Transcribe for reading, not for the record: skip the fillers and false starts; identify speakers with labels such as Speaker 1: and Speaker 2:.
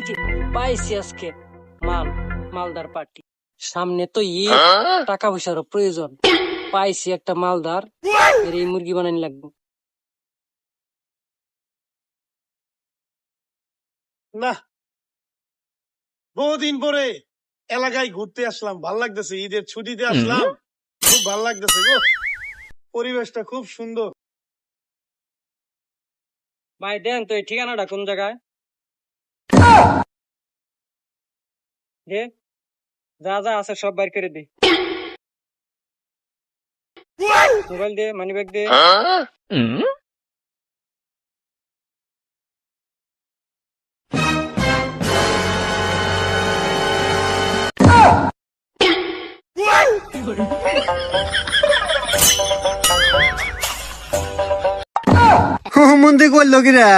Speaker 1: যে পাইছি আজকে মালদার পার্টি। সামনে তো টাকা পয়সারও প্রয়োজন, পাইছি একটা মালদার, এই মুরগি বানানি লাগবে।
Speaker 2: না, বহুদিন পরে এলাকায় ঘুরতে আসলাম, ভাল লাগতেছে। ঈদের ছুটিতে আসলাম, খুব ভাল লাগতেছে গো। পরিবেশটা খুব সুন্দর।
Speaker 1: ভাই দেন তো এই ঠিকানাটা কোন জায়গায়? দে, যা যা আছে সব বাইর করে দে। মোবাইল দে, মানি ব্যাগ দে।
Speaker 3: মন্দির করলো কিরা